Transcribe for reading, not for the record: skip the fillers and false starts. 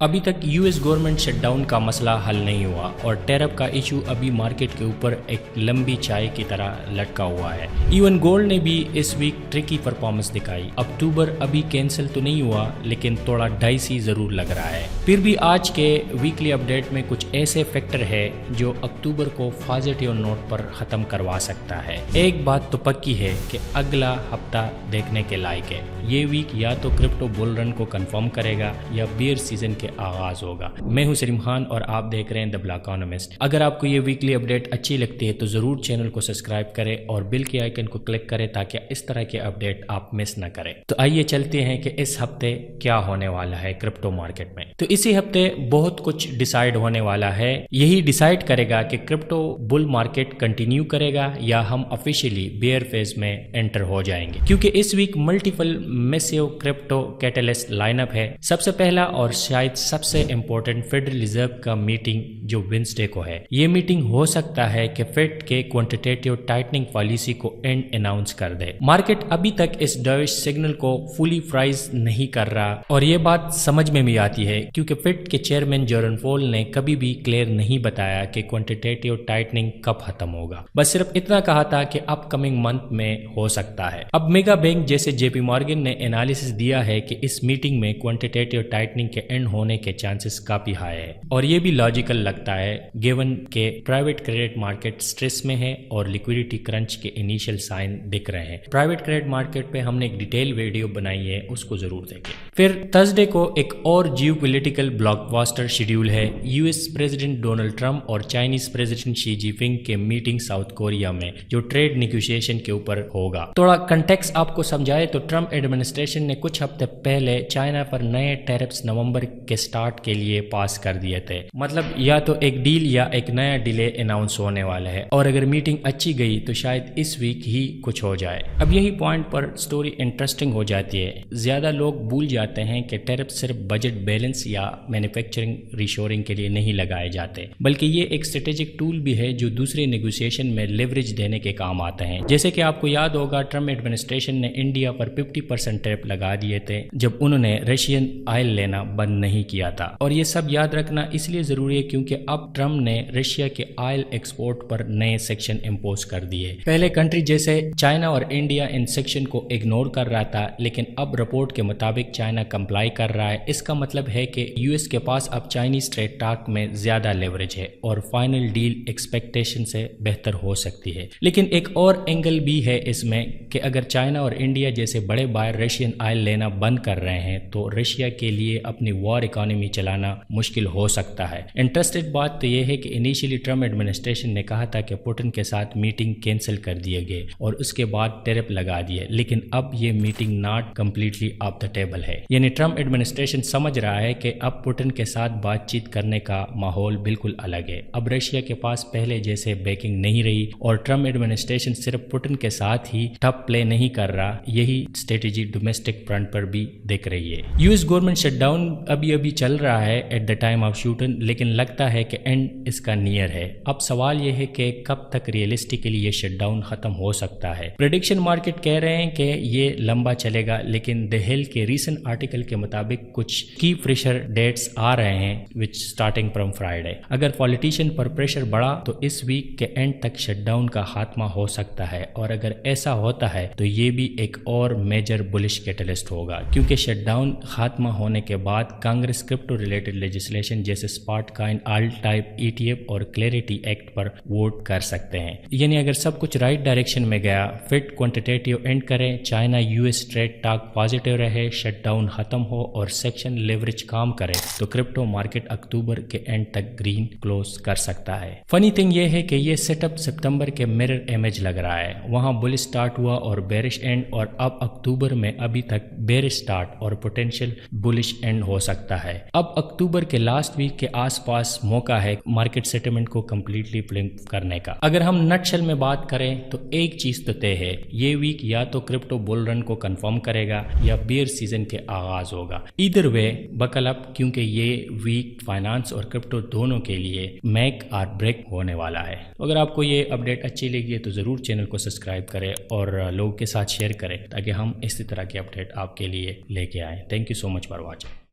अभी तक US government shutdown का मसला हल नहीं हुआ और टैरिफ का इशू अभी मार्केट के ऊपर एक लंबी चाय की तरह लटका हुआ है। इवन गोल्ड ने भी इस वीक ट्रिकी परफॉर्मेंस दिखाई। अक्टूबर अभी कैंसिल तो नहीं हुआ लेकिन थोड़ा डाइसी जरूर लग रहा है। फिर भी आज के वीकली अपडेट में कुछ ऐसे फैक्टर है जो अक्टूबर को पॉजिटिव नोट पर खत्म करवा सकता है। एक बात तो पक्की है कि अगला हफ्ता देखने के लायक है। ये वीक या तो क्रिप्टो बुल रन को कंफर्म करेगा या बियर सीजन के आगाज होगा। मैं हूं सलीम खान और आप देख रहे हैं द ब्लैक इकोनॉमिस्ट। अगर आपको ये वीकली अपडेट अच्छी लगती है तो जरूर चैनल को सब्सक्राइब करें और बिल के आइकन को क्लिक करें ताकि इस तरह के अपडेट आप मिस न करें। तो आइए चलते हैं कि इस हफ्ते क्या होने वाला है क्रिप्टो मार्केट में। तो इसी हफ्ते बहुत कुछ डिसाइड होने वाला है। यही डिसाइड करेगा कि क्रिप्टो बुल मार्केट कंटिन्यू करेगा या हम ऑफिशियली बेयर फेज में एंटर हो जाएंगे, क्योंकि इस week multiple massive crypto catalyst lineup है। सबसे पहला और शायद सबसे इंपॉर्टेंट फेडरल रिजर्व का मीटिंग जो वेडनेसडे को है। ये मीटिंग हो सकता है कि फेड के क्वांटिटेटिव टाइटनिंग पॉलिसी को एंड अनाउंस कर दे। मार्केट अभी तक इस डविश सिग्नल को फुली प्राइस नहीं कर रहा और ये बात समझ में भी आती है क्योंकि फेड के चेयरमैन जेरोम पॉवेल ने कभी भी क्लियर नहीं बताया कि क्वांटिटेटिव टाइटनिंग कब खत्म होगा। बस सिर्फ इतना कहा था कि अपकमिंग मंथ में हो सकता है। अब मेगा बैंक जैसे जेपी मॉर्गन ने एनालिसिस दिया है कि इस मीटिंग में क्वांटिटेटिव टाइटनिंग के एंड होने के चांसेस काफी हाई है और ये भी लॉजिकल लगता है गिवन के प्राइवेट क्रेडिट मार्केट स्ट्रेस में है और लिक्विडिटी क्रंच के इनिशियल साइन दिख रहे हैं। प्राइवेट क्रेडिट मार्केट पे हमने एक डिटेल वीडियो बनाई है, उसको जरूर देखें। फिर थर्सडे को एक और जियोपॉलिटिकल ब्लॉकबस्टर शेड्यूल है। यूएस प्रेसिडेंट डोनाल्ड ट्रंप और चाइनीज प्रेसिडेंट शी जिनपिंग के मीटिंग साउथ कोरिया में जो ट्रेड नेगोशिएशन के ऊपर होगा। थोड़ा कंटेक्स्ट आपको समझाए तो ट्रंप एडमिनिस्ट्रेशन ने कुछ हफ्ते पहले चाइना पर नए टैरिफ्स नवंबर के स्टार्ट के लिए पास कर दिए थे। मतलब या तो एक डील या एक नया डिले अनाउंस होने वाला है और अगर मीटिंग अच्छी गई तो शायद इस वीक ही कुछ हो जाए। अब यही पॉइंट पर स्टोरी इंटरेस्टिंग हो जाती है। ज्यादा लोग भूल जाते हैं कि टैरिफ सिर्फ बजट बैलेंस या मैन्युफैक्चरिंग रिशोरिंग के लिए नहीं लगाए जाते, बल्कि ये एक स्ट्रेटेजिक टूल भी है जो दूसरे नेगोशिएशन में लेवरेज देने के काम आते हैं। जैसे कि आपको याद होगा ट्रम्प एडमिनिस्ट्रेशन ने इंडिया पर 50% टैरिफ लगा दिए थे जब उन्होंने रशियन ऑयल लेना बंद नहीं किया था। और ये सब याद रखना इसलिए जरूरी है क्योंकि अब ट्रम्प ने रशिया के ऑयल एक्सपोर्ट पर नए सेक्शन इम्पोज कर दिए। पहले कंट्री जैसे चाइना और इंडिया इन सेक्शन को इग्नोर कर रहा था, लेकिन अब रिपोर्ट के मुताबिक चाइना कंप्लाई कर रहा है। इसका मतलब है कि यूएस के पास अब चाइनीज ट्रेड टॉक में ज्यादा लेवरेज है और फाइनल डील एक्सपेक्टेशन से बेहतर हो सकती है। लेकिन एक और एंगल भी है इसमें कि अगर चाइना और इंडिया जैसे बड़े बायर रशियन ऑयल लेना बंद कर रहे हैं तो रशिया के लिए अपनी वॉर इकोनॉमी चलाना मुश्किल हो सकता है। इंटरेस्टेड बात तो यह है कि इनिशियली ट्रम्प एडमिनिस्ट्रेशन ने कहा था कि पुतिन के साथ मीटिंग कैंसिल कर दिए गए और उसके बाद टैरिफ लगा दिए, लेकिन अब ये meeting not completely off the table है। यानी ट्रम्प एडमिनिस्ट्रेशन समझ रहा है कि अब पुतिन के साथ बातचीत करने का माहौल बिल्कुल अलग है। अब रशिया के पास पहले जैसे बैकिंग नहीं रही और ट्रम्प एडमिनिस्ट्रेशन सिर्फ पुतिन के साथ ही टफ प्ले नहीं कर रहा। यही स्ट्रेटेजी डोमेस्टिक फ्रंट पर भी दिख रही है। यूएस गवर्नमेंट शटडाउन अभी चल रहा है at the time of shooting, लेकिन लगता है कि एंड इसका नियर है। अब सवाल यह है कि कब तक रियलिस्टिकली ये शटडाउन खत्म हो सकता है। प्रेडिक्शन मार्केट कह रहे हैं कि ये लंबा चलेगा, लेकिन द हिल के रीसेंट आर्टिकल के मुताबिक कुछ की प्रेशर डेट्स आ रहे हैं विच स्टार्टिंग फ्रॉम फ्राइडे। अगर पॉलिटिशियन पर प्रेशर बढ़ा तो इस वीक के एंड तक शटडाउन का खात्मा हो सकता है और अगर ऐसा होता है तो ये भी एक और मेजर बुलिश कैटलिस्ट होगा, क्योंकि शटडाउन खात्मा होने के बाद कांग्रेस क्रिप्टो रिलेटेड लेजिस्लेशन जैसे spot coin, all type ETF और क्लैरिटी एक्ट पर वोट कर सकते हैं। यानी अगर सब कुछ राइट डायरेक्शन में गया, फेड क्वांटिटेटिव एंड करे, China US trade talk positive रहे, शटडाउन खत्म हो और सेक्शन लेवरेज काम करे तो क्रिप्टो मार्केट अक्टूबर के एंड तक ग्रीन क्लोज कर सकता है। फनी थिंग ये है कि ये सेटअप सितंबर के मिरर इमेज लग रहा है। वहां बुलिश स्टार्ट हुआ और बेरिश एंड और अब अक्टूबर में अभी तक बेरिश स्टार्ट और पोटेंशियल बुलिश एंड हो सकता है। अब अक्टूबर के लास्ट वीक के आसपास मौका है मार्केट सेटलमेंट को कंप्लीटली फ्लिप करने का। अगर हम नटशेल में बात करें तो एक चीज तो तय है, ये वीक या तो क्रिप्टो बुल रन को कंफर्म करेगा या बियर सीजन के आगाज होगा। इधर वे बकल अप, क्योंकि ये वीक फाइनेंस और क्रिप्टो दोनों के लिए मेक और ब्रेक होने वाला है। अगर आपको ये अपडेट अच्छी लगी तो जरूर चैनल को सब्सक्राइब करें और लोगों के साथ शेयर करें ताकि हम इसी तरह के अपडेट आपके लिए लेके आए। Thank you so much for watching.